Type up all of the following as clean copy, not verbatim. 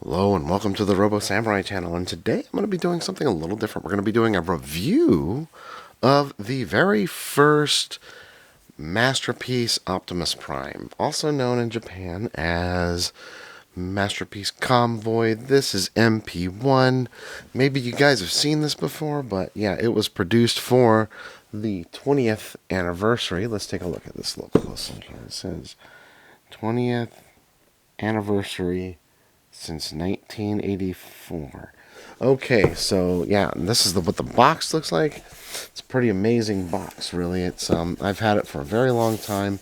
Hello and welcome to the Robo Samurai channel, and today I'm going to be doing something a little different. We're going to be doing a review of the very first Master Piece Optimus Prime, also known in Japan as Master Piece Convoy. This is MP-1. Maybe you guys have seen this before, but yeah, it was produced for the 20th anniversary. Let's take a look at this a little closer here. It says 20th anniversary since 1984. Okay, so yeah, this is what the box looks like. It's a pretty amazing box, really. It's I've had it for a very long time,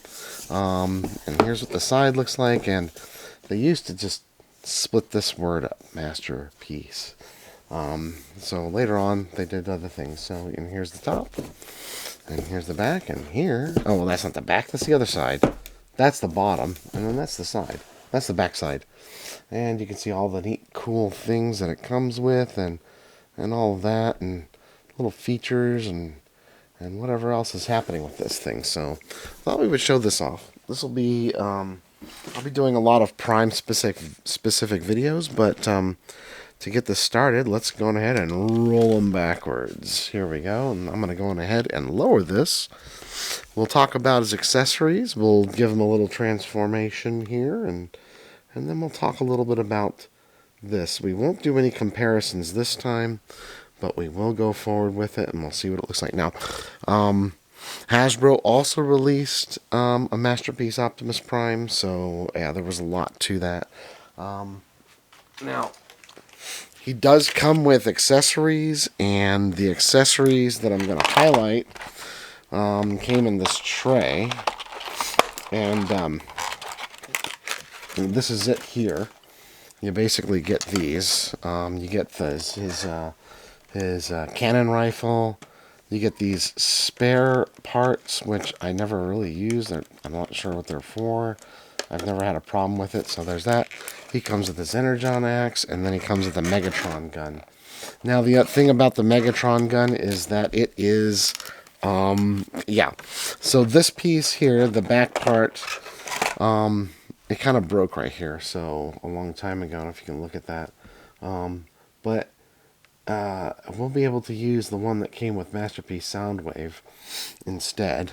and here's what the side looks like. And they used to just split this word up, masterpiece. So later on, they did other things. So and here's the top, and here's the back, and here. Oh, well, that's not the back. That's the other side. That's the bottom, and then that's the side. That's the back side. And you can see all the neat, cool things that it comes with, and all of that, and little features, and whatever else is happening with this thing. So, I thought we would show this off. This will be, I'll be doing a lot of Prime specific videos, but to get this started, let's go on ahead and roll them backwards. Here we go, and I'm going to go on ahead and lower this. We'll talk about his accessories. We'll give him a little transformation here, and then we'll talk a little bit about this. We won't do any comparisons this time, but we will go forward with it, and we'll see what it looks like. Now, Hasbro also released a Master Piece Optimus Prime, so yeah, there was a lot to that. Now, he does come with accessories, and the accessories that I'm going to highlight came in this tray, and this is it here. You basically get these. You get his cannon rifle. You get these spare parts, which I never really use. I'm not sure what they're for. I've never had a problem with it, so there's that. He comes with his Energon axe, and then he comes with the Megatron gun. Now, the thing about the Megatron gun is that it is, yeah. So this piece here, the back part, it kind of broke right here, so a long time ago, if you can look at that. But we'll be able to use the one that came with Master Piece Soundwave instead.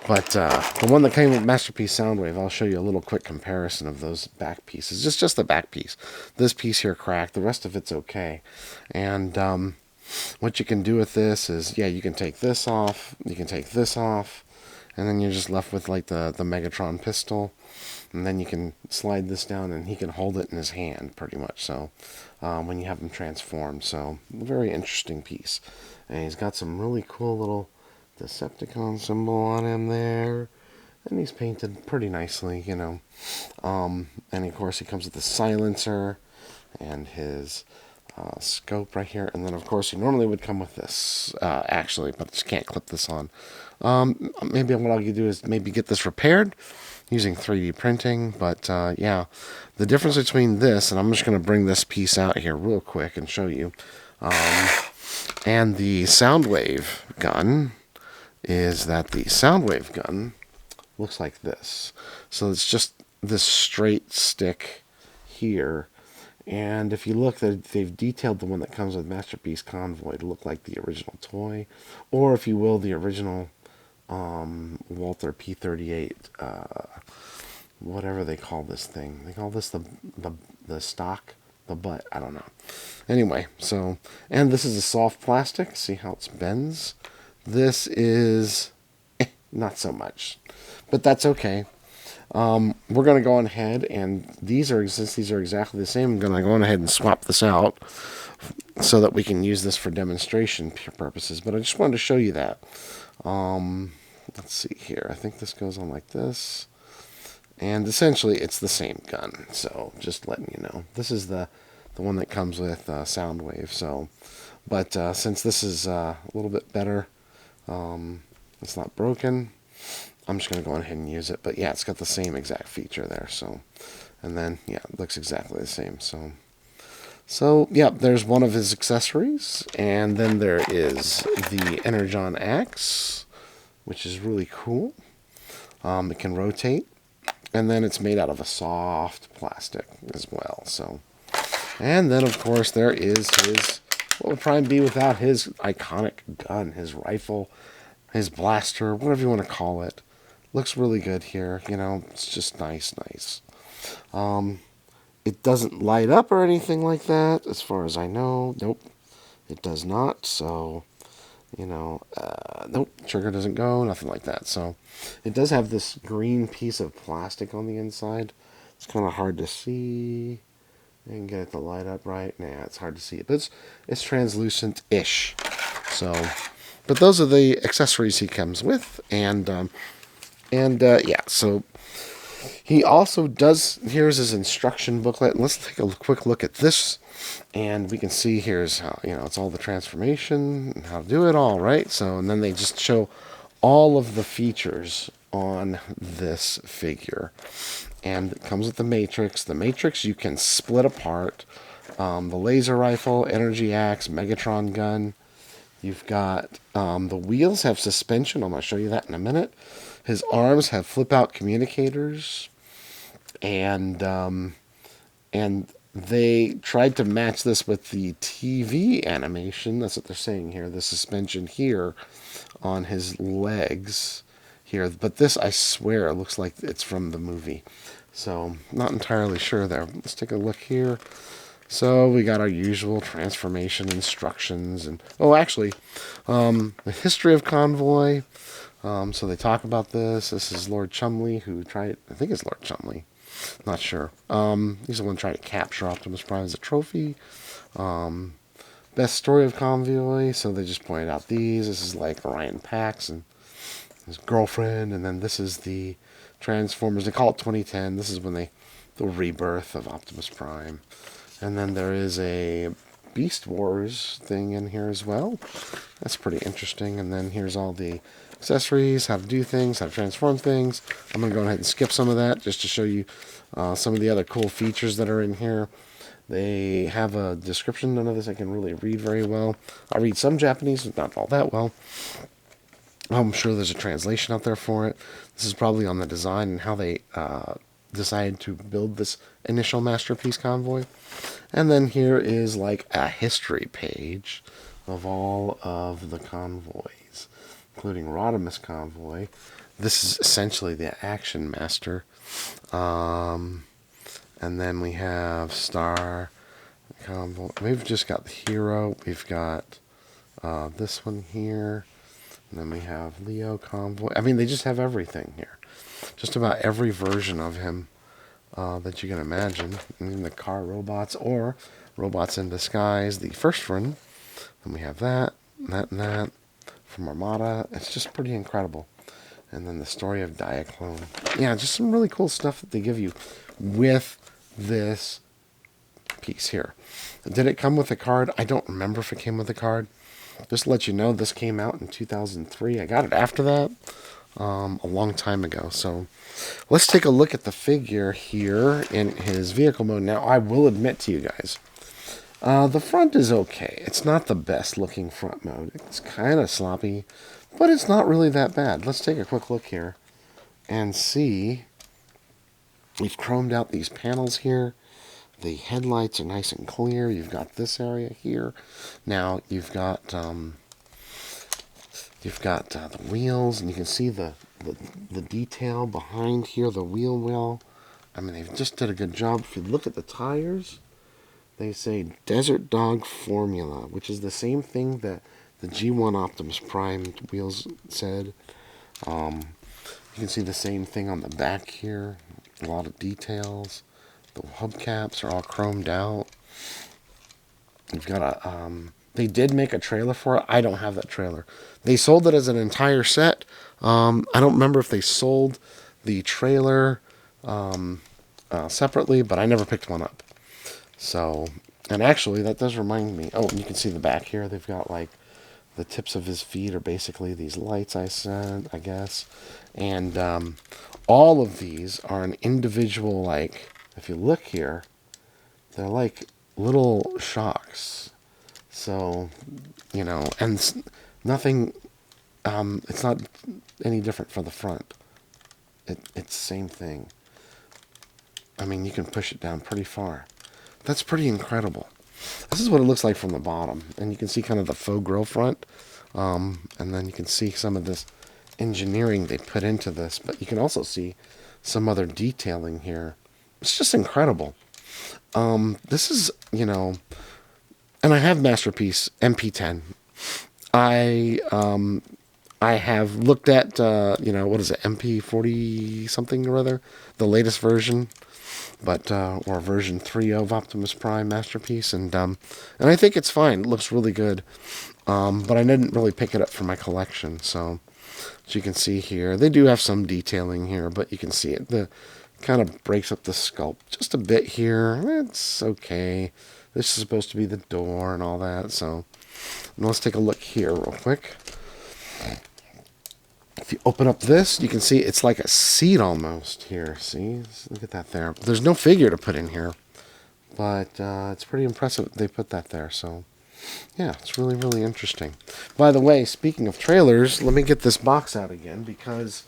But the one that came with Master Piece Soundwave, I'll show you a little quick comparison of those back pieces. Just the back piece. This piece here cracked. The rest of it's okay. And what you can do with this is, yeah, you can take this off. You can take this off. And then you're just left with like the Megatron pistol. And then you can slide this down and he can hold it in his hand pretty much. So when you have him transformed. So very interesting piece. And he's got some really cool little Decepticon symbol on him there. And he's painted pretty nicely, you know. And of course he comes with the silencer and his scope right here. And then of course he normally would come with this, actually, but just can't clip this on. Maybe what I'll do is maybe get this repaired using 3D printing, but yeah, the difference between this, and I'm just going to bring this piece out here real quick and show you, and the Soundwave gun is that the Soundwave gun looks like this. So it's just this straight stick here. And if you look, they've detailed the one that comes with Master Piece Convoy to look like the original toy, or if you will, the original Walther P-38, whatever they call this thing. They call this the stock, the butt. I don't know. Anyway, so, and this is a soft plastic. See how it bends? This is not so much, but that's okay. We're going to go on ahead, and since these are exactly the same, I'm going to go on ahead and swap this out so that we can use this for demonstration purposes. But I just wanted to show you that. Let's see here. I think this goes on like this. And essentially, it's the same gun. So just letting you know. This is the one that comes with Soundwave. So, but since this is a little bit better, it's not broken, I'm just going to go ahead and use it. But yeah, it's got the same exact feature there. So, and then, yeah, it looks exactly the same. So yeah, there's one of his accessories. And then there is the Energon axe, which is really cool. It can rotate. And then it's made out of a soft plastic as well. So, and then of course there is his, what would Prime be without his iconic gun, his rifle, his blaster, whatever you want to call it. Looks really good here. You know, it's just nice, nice. It doesn't light up or anything like that, as far as I know. Nope, it does not. So, you know, nope, trigger doesn't go, nothing like that. So, it does have this green piece of plastic on the inside. It's kind of hard to see. And get it to light up right. Nah, it's hard to see it, but it's translucent-ish. So, but those are the accessories he comes with, and yeah. So he also does. Here's his instruction booklet. And let's take a quick look at this, and we can see here's how, you know, it's all the transformation and how to do it all, right? So, and then they just show all of the features on this figure. And it comes with the Matrix. The Matrix you can split apart. The laser rifle, energy axe, Megatron gun. You've got the wheels have suspension. I'm going to show you that in a minute. His arms have flip-out communicators. And they tried to match this with the TV animation. That's what they're saying here. The suspension here on his legs here. But this, I swear, looks like it's from the movie. So, not entirely sure there. Let's take a look here. So, we got our usual transformation instructions. And oh, actually, the history of Convoy. So, they talk about this. This is Lord Chumley who tried, I think it's Lord Chumley. Not sure. He's the one trying to capture Optimus Prime as a trophy. Best story of Convoy. So, they just pointed out these. This is like Orion Pax and his girlfriend. And then this is the Transformers. They call it 2010. This is when the rebirth of Optimus Prime. And then there is a Beast Wars thing in here as well. That's pretty interesting. And then here's all the accessories, how to do things, how to transform things. I'm going to go ahead and skip some of that just to show you some of the other cool features that are in here. They have a description. None of this I can really read very well. I read some Japanese, not all that well. I'm sure there's a translation out there for it. This is probably on the design and how they decided to build this initial Master Piece Convoy. And then here is like a history page of all of the convoys, including Rodimus Convoy. This is essentially the Action Master. And then we have Star Convoy. We've just got the Hero. We've got this one here. And then we have Leo Convoy. I mean, they just have everything here. Just about every version of him that you can imagine. I mean, the car robots or robots in disguise. The first one. Then we have that, and that from Armada. It's just pretty incredible. And then the story of Diaclone. Yeah, just some really cool stuff that they give you with this piece here. Did it come with a card? I don't remember if it came with a card. Just to let you know, this came out in 2003. I got it after that, a long time ago. So let's take a look at the figure here in his vehicle mode. Now, I will admit to you guys, the front is okay. It's not the best looking front mode. It's kind of sloppy, but it's not really that bad. Let's take a quick look here and see. We've chromed out these panels here. The headlights are nice and clear. You've got this area here. Now you've got the wheels, and you can see the detail behind here, the wheel well. I mean, they just did a good job. If you look at the tires, they say Desert Dog Formula, which is the same thing that the G1 Optimus Prime wheels said. You can see the same thing on the back here. A lot of details. The hubcaps are all chromed out. You've got a, they did make a trailer for it. I don't have that trailer. They sold it as an entire set. I don't remember if they sold the trailer separately, but I never picked one up. So, and actually, that does remind me. Oh, and you can see the back here. They've got like the tips of his feet are basically these lights I said, I guess. And all of these are an individual, like, if you look here, they're like little shocks. So, you know, and nothing, it's not any different for the front. It's the same thing. I mean, you can push it down pretty far. That's pretty incredible. This is what it looks like from the bottom. And you can see kind of the faux grill front. And then you can see some of this engineering they put into this. But you can also see some other detailing here. It's just incredible. This is, you know... And I have Master Piece MP-10. I have looked at, you know, what is it, MP-40 something or other? The latest version. But or version 3 of Optimus Prime Master Piece, and I think it's fine. It looks really good, but I didn't really pick it up for my collection. So, as you can see here, they do have some detailing here, but you can see it. The kind of breaks up the sculpt just a bit here. It's okay. This is supposed to be the door and all that. So, let's take a look here real quick. If you open up this, you can see it's like a seat almost here. See? Look at that there. There's no figure to put in here. But it's pretty impressive they put that there. So, yeah, it's really, really interesting. By the way, speaking of trailers, let me get this box out again. Because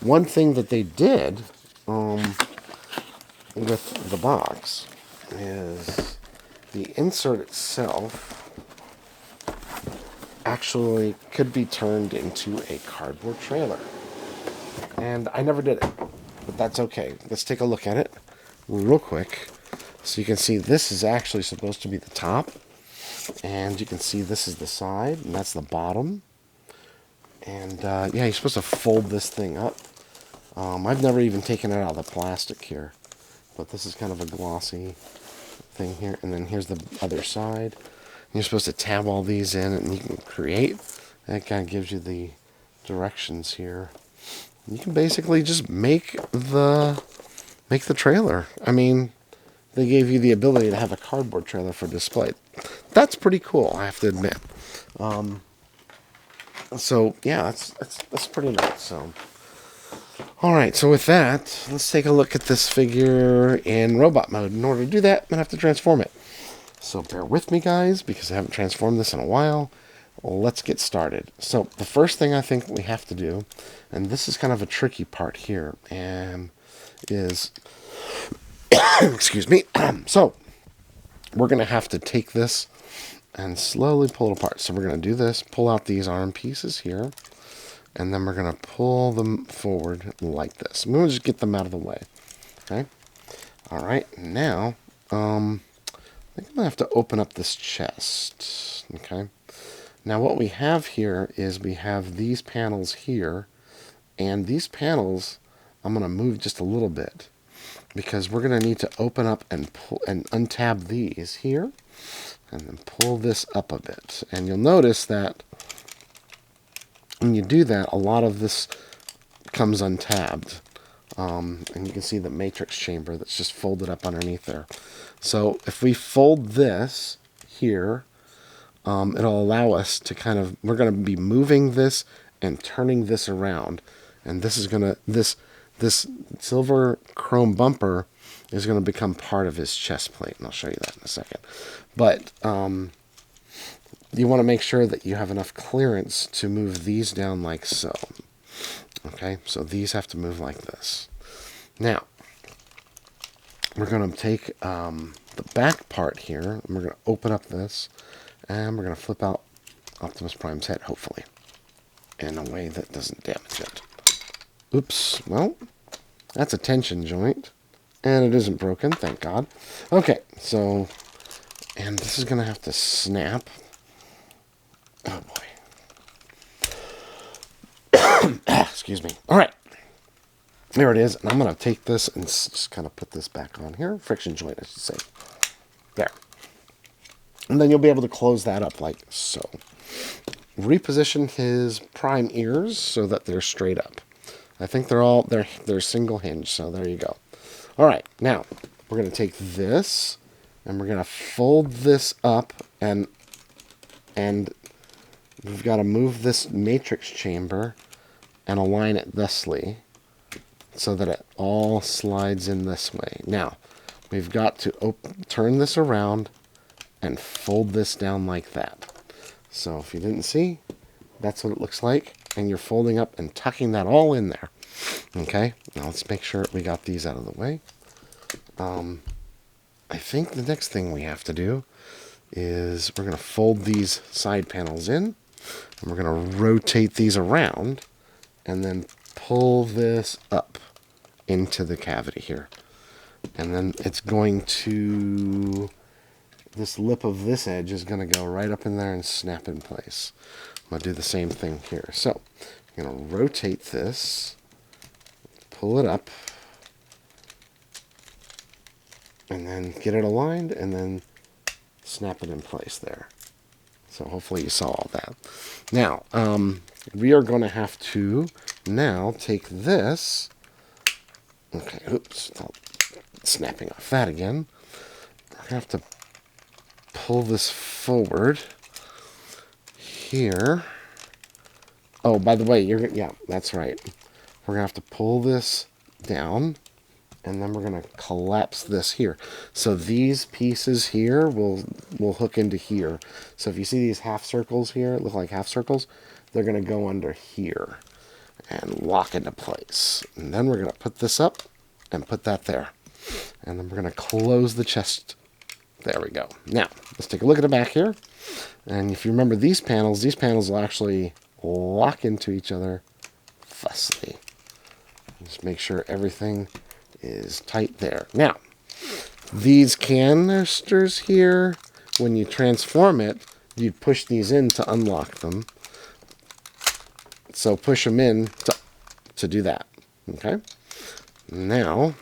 one thing that they did with the box is the insert itself actually could be turned into a cardboard trailer. And I never did it, but that's okay. Let's take a look at it real quick. So you can see this is actually supposed to be the top. And you can see this is the side, and that's the bottom. And yeah, you're supposed to fold this thing up. I've never even taken it out of the plastic here. But this is kind of a glossy thing here. And then here's the other side. You're supposed to tab all these in, and you can create. That kind of gives you the directions here. You can basically just make the trailer. I mean, they gave you the ability to have a cardboard trailer for display. That's pretty cool, I have to admit. So yeah, that's pretty nice. So, all right. So with that, let's take a look at this figure in robot mode. In order to do that, I'm gonna have to transform it. So bear with me, guys, because I haven't transformed this in a while. Let's get started. So the first thing I think we have to do, and this is kind of a tricky part here, and is, excuse me. So we're going to have to take this and slowly pull it apart. So we're going to do this, pull out these arm pieces here, and then we're going to pull them forward like this. We'll just get them out of the way. Okay. All right. Now, I think I'm going to have to open up this chest. Okay. Now what we have here is we have these panels here. And these panels, I'm going to move just a little bit. Because we're going to need to open up and pull and untab these here. And then pull this up a bit. And you'll notice that when you do that, a lot of this comes untabbed. And you can see the matrix chamber that's just folded up underneath there. So if we fold this here, it'll allow us to kind of, we're going to be moving this and turning this around. And this is going to, this silver chrome bumper is going to become part of his chest plate. And I'll show you that in a second. But you want to make sure that you have enough clearance to move these down like so. Okay, so these have to move like this. Now, we're going to take the back part here, and we're going to open up this, and we're going to flip out Optimus Prime's head, hopefully, in a way that doesn't damage it. Oops, well, that's a tension joint, and it isn't broken, thank God. Okay, so, and this is going to have to snap. Oh, boy. Excuse me. All right. There it is. And I'm going to take this and just kind of put this back on here. Friction joint, I should say. There. And then you'll be able to close that up like so. Reposition his prime ears so that they're straight up. I think they're single hinge, so there you go. All right. Now, we're going to take this and we're going to fold this up and we've got to move this matrix chamber and align it thusly so that it all slides in this way. Now, we've got to turn this around and fold this down like that. So if you didn't see, that's what it looks like. And you're folding up and tucking that all in there. Okay, now let's make sure we got these out of the way. I think the next thing we have to do is we're going to fold these side panels in, and we're going to rotate these around, and then pull this up into the cavity here. And then it's going to, this lip of this edge is going to go right up in there and snap in place. I'm going to do the same thing here. So I'm going to rotate this, pull it up, and then get it aligned, and then snap it in place there. So hopefully you saw all that. Now, we are going to have to now take this. Okay, oops, snapping off that again. We're going to have to pull this forward here. Oh, by the way, yeah, that's right. We're going to have to pull this down, and then we're going to collapse this here. So these pieces here will hook into here. So if you see these half circles here, look like half circles, they're going to go under here and lock into place. And then we're going to put this up and put that there. And then we're going to close the chest. There we go. Now, let's take a look at the back here. And if you remember these panels will actually lock into each other fussily. Just make sure everything is tight there. Now, these canisters here, when you transform it, you push these in to unlock them. So push them in to do that. Okay? Now,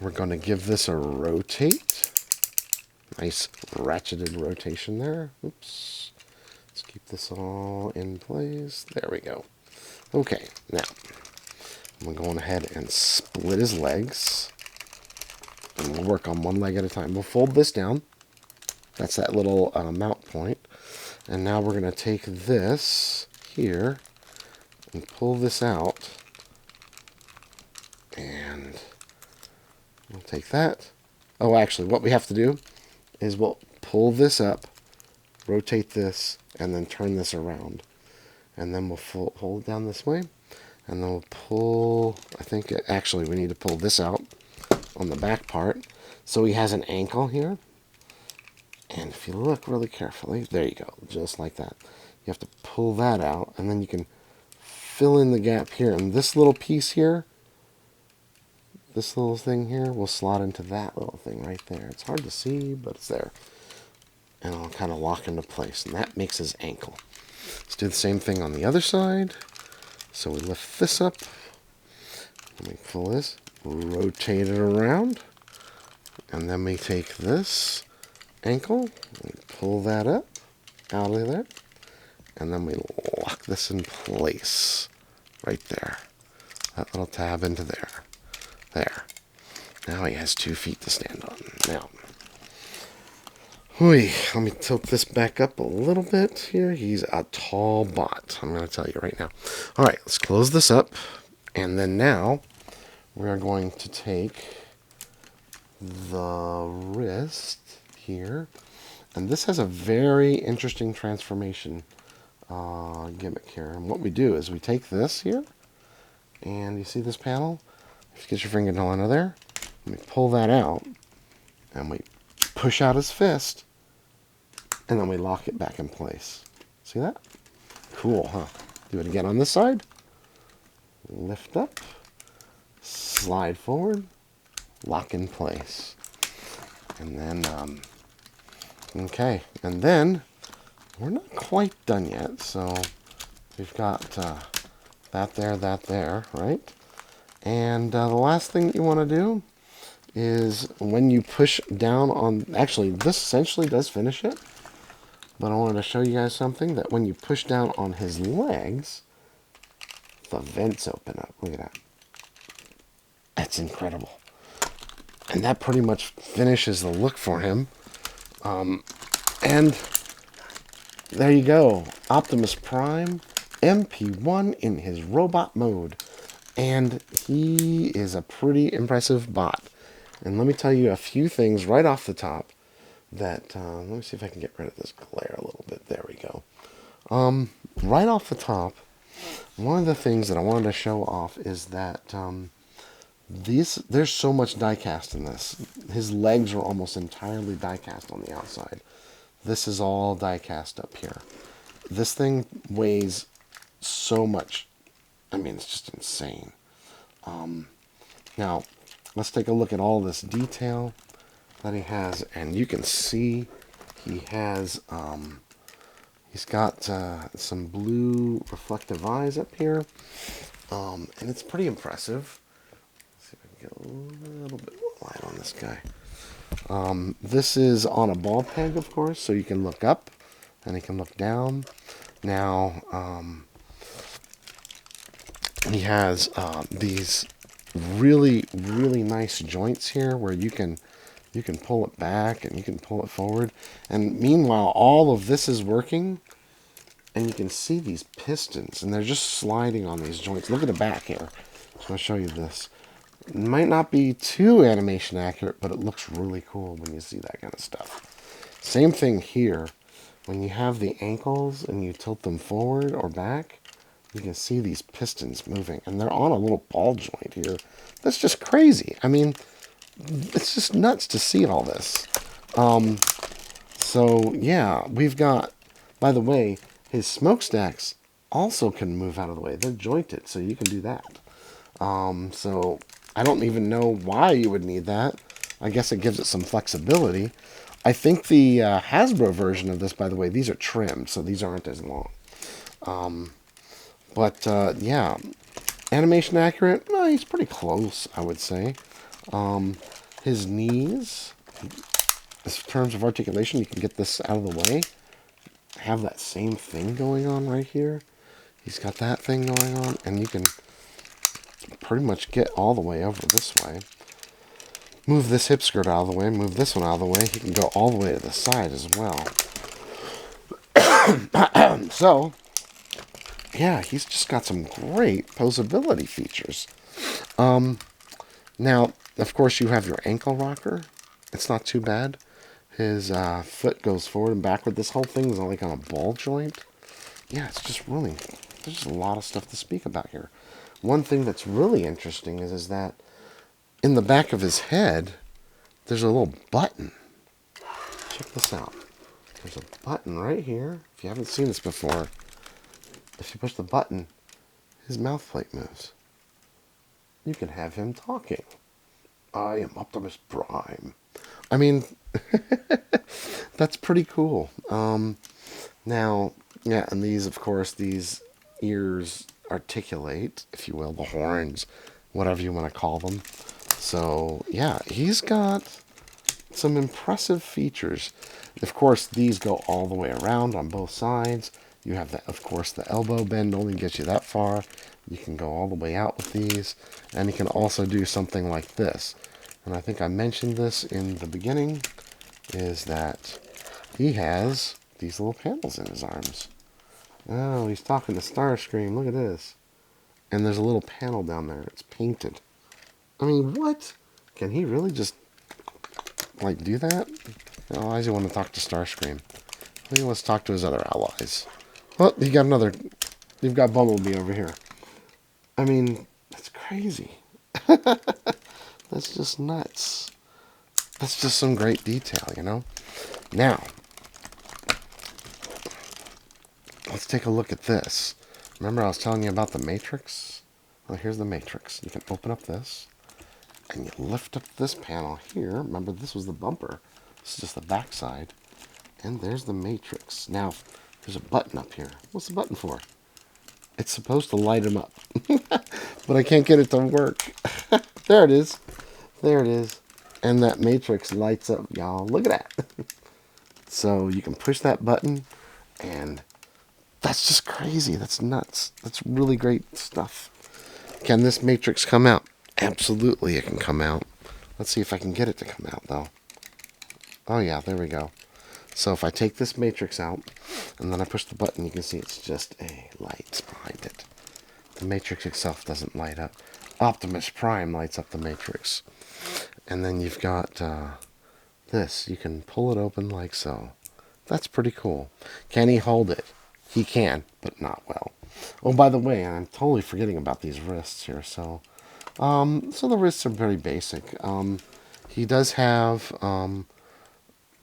we're going to give this a rotate. Nice ratcheted rotation there. Oops. Let's keep this all in place. There we go. Okay, now, I'm going ahead and split his legs. And we'll work on one leg at a time. We'll fold this down. That's that little mount point. And now we're going to take this here and pull this out. And we'll take that. Oh, actually, what we have to do is we'll pull this up, rotate this, and then turn this around. And then we'll hold it down this way. And then we'll pull, I think actually we need to pull this out on the back part. So he has an ankle here. And if you look really carefully, there you go, just like that. You have to pull that out, and then you can fill in the gap here. And this little piece here, this little thing here, will slot into that little thing right there. It's hard to see, but it's there. And it'll kind of lock into place, and that makes his ankle. Let's do the same thing on the other side. So we lift this up, and we pull this, rotate it around, and then we take this ankle, we pull that up, out of there, and then we lock this in place, right there. That little tab into there. There. Now he has 2 feet to stand on. Now, let me tilt this back up a little bit here. He's a tall bot, I'm going to tell you right now. All right, let's close this up. And then now we are going to take the wrist here. And this has a very interesting transformation gimmick here. And what we do is we take this here, and you see this panel? If you get your fingernail under there, we pull that out, and we push out his fist, and then we lock it back in place. See that? Cool, huh? Do it again on this side. Lift up, slide forward, lock in place. And then, okay, and then we're not quite done yet. So we've got that there, right? And the last thing that you want to do is when you push down on, actually this essentially does finish it, but I wanted to show you guys something, that when you push down on his legs, the vents open up. Look at that. That's incredible. And that pretty much finishes the look for him. And there you go. Optimus Prime, MP-1 in his robot mode. And he is a pretty impressive bot. And let me tell you a few things right off the top that, let me see if I can get rid of this glare a little bit. There we go. Right off the top, one of the things that I wanted to show off is that There's so much die cast in this. His legs are almost entirely die cast on the outside. This is all die cast up here. This thing weighs so much. I mean, it's just insane. Now, let's take a look at all this detail that he has, and you can see he has he's got some blue reflective eyes up here, and it's pretty impressive. Let's see if I can get a little bit more light on this guy. This is on a ball peg, of course, so you can look up and you can look down. Now, he has these really, really nice joints here where you can pull it back and you can pull it forward. And meanwhile, all of this is working, and you can see these pistons, and they're just sliding on these joints. Look at the back here. So I'll show you this. It might not be too animation accurate, but it looks really cool when you see that kind of stuff. Same thing here. When you have the ankles and you tilt them forward or back, you can see these pistons moving, and they're on a little ball joint here. That's just crazy. I mean, it's just nuts to see all this. So yeah, we've got, by the way, his smokestacks also can move out of the way. They're jointed, so you can do that. So I don't even know why you would need that. I guess it gives it some flexibility. I think the Hasbro version of this, by the way, these are trimmed, so these aren't as long. But yeah, animation accurate, no, he's pretty close, I would say. His knees, in terms of articulation, you can get this out of the way. Have that same thing going on right here. He's got that thing going on, and you can pretty much get all the way over this way. Move this hip skirt out of the way, move this one out of the way. He can go all the way to the side as well. So, yeah, he's just got some great posability features. Now, of course, you have your ankle rocker. It's not too bad. His foot goes forward and backward. This whole thing is like on a ball joint. Yeah, it's just really, there's just a lot of stuff to speak about here. One thing that's really interesting is that in the back of his head, there's a little button. Check this out. There's a button right here. If you haven't seen this before, if you push the button, his mouth plate moves. You can have him talking. I am Optimus Prime. I mean, that's pretty cool. Now, yeah, and these, of course, these ears articulate, if you will, the horns, whatever you want to call them. So, yeah, he's got some impressive features. Of course, these go all the way around on both sides. You have, that, of course, the elbow bend only gets you that far. You can go all the way out with these. And you can also do something like this. And I think I mentioned this in the beginning, is that he has these little panels in his arms. Oh, he's talking to Starscream. Look at this. And there's a little panel down there. It's painted. I mean, what? Can he really just, like, do that? Oh, why does he want to talk to Starscream? I think he wants to talk to his other allies. Well, he got another. You've got Bumblebee over here. I mean, that's crazy. That's just nuts. That's just some great detail, you know? Now, let's take a look at this. Remember I was telling you about the Matrix? Well, here's the Matrix. You can open up this, and you lift up this panel here. Remember, this was the bumper. This is just the back side. And there's the Matrix. Now, there's a button up here. What's the button for? It's supposed to light him up. But I can't get it to work. There it is. There it is. And that Matrix lights up, y'all. Look at that. So you can push that button, and that's just crazy. That's nuts. That's really great stuff. Can this Matrix come out? Absolutely it can come out. Let's see if I can get it to come out, though. Oh, yeah, there we go. So if I take this Matrix out, and then I push the button, you can see it's just a light behind it. The Matrix itself doesn't light up. Optimus Prime lights up the Matrix. And then you've got this. You can pull it open like so. That's pretty cool. Can he hold it? He can, but not well. Oh, by the way, I'm totally forgetting about these wrists here. So So the wrists are very basic. He does have,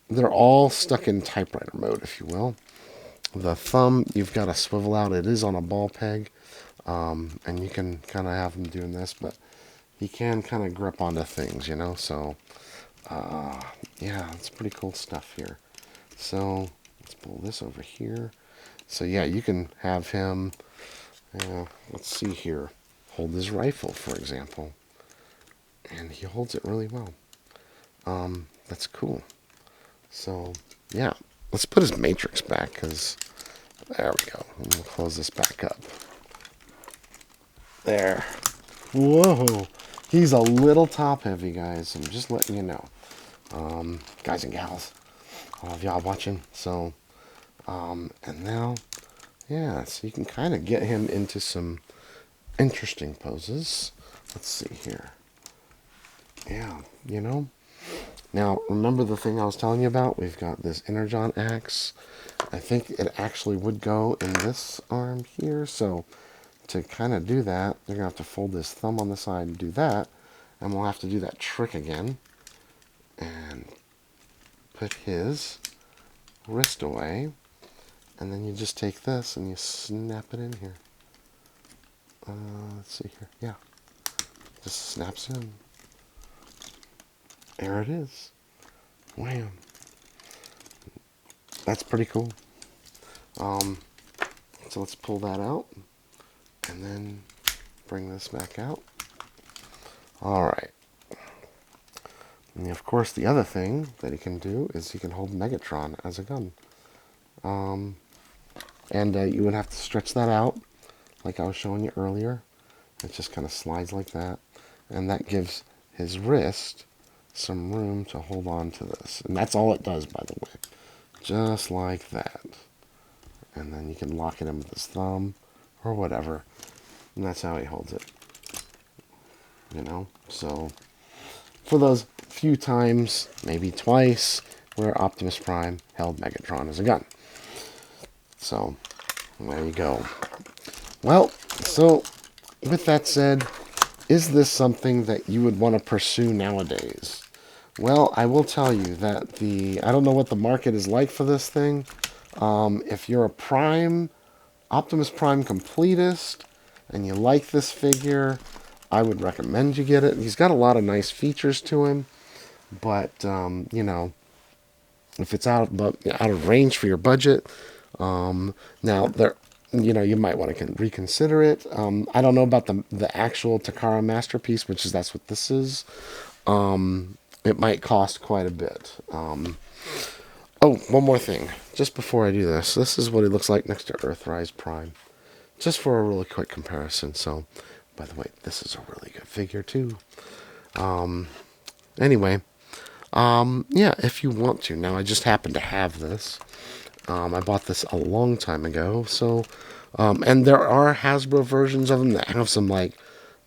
they're all stuck in typewriter mode, if you will. The thumb, you've got to swivel out. It is on a ball peg, and you can kind of have him doing this, but he can kind of grip onto things, you know. So, yeah, it's pretty cool stuff here. So let's pull this over here. So yeah, you can have him. Let's see here. Hold his rifle, for example, and he holds it really well. That's cool. So yeah, let's put his matrix back, because there we go. And we'll close this back up. There. Whoa. He's a little top heavy, guys. I'm just letting you know. Guys and gals. All of y'all watching. So, and now, yeah, so you can kind of get him into some interesting poses. Let's see here. Yeah, you know. Now, remember the thing I was telling you about? We've got this Energon axe. I think it actually would go in this arm here. So, to kind of do that, they're going to have to fold this thumb on the side and do that. And we'll have to do that trick again. And put his wrist away. And then you just take this and you snap it in here. Let's see here. Yeah. Just snaps in. There it is. Wham. That's pretty cool. So let's pull that out. And then bring this back out. Alright. And of course, the other thing that he can do is he can hold Megatron as a gun. And you would have to stretch that out, like I was showing you earlier. It just kind of slides like that. And that gives his wrist some room to hold on to this. And that's all it does, by the way. Just like that. And then you can lock it in with his thumb or whatever. And that's how he holds it. You know? So, for those few times, maybe twice, where Optimus Prime held Megatron as a gun. So, there you go. Well, so, with that said, is this something that you would want to pursue nowadays? Well, I will tell you that I don't know what the market is like for this thing. If you're a Optimus Prime completist, and you like this figure, I would recommend you get it. He's got a lot of nice features to him, but, you know, if it's out of range for your budget, now you might want to reconsider it. I don't know about the actual Takara Master Piece, that's what this is. It might cost quite a bit. Oh, one more thing. Just before I do this is what he looks like next to Earthrise Prime. Just for a really quick comparison. So, by the way, this is a really good figure too. Anyway, yeah, if you want to. Now, I just happen to have this. I bought this a long time ago. So, and there are Hasbro versions of him that have some, like,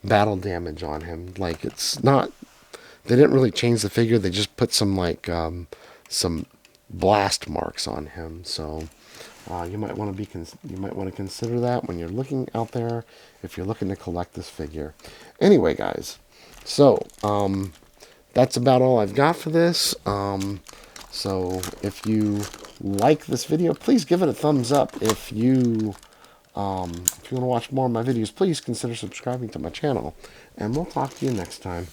battle damage on him. Like, it's not... They didn't really change the figure. They just put some, like, some blast marks on him. So, you might want to consider that when you're looking out there, if you're looking to collect this figure. Anyway, guys, so that's about all I've got for this. So if you like this video, please give it a thumbs up. If you want to watch more of my videos, please consider subscribing to my channel, and we'll talk to you next time.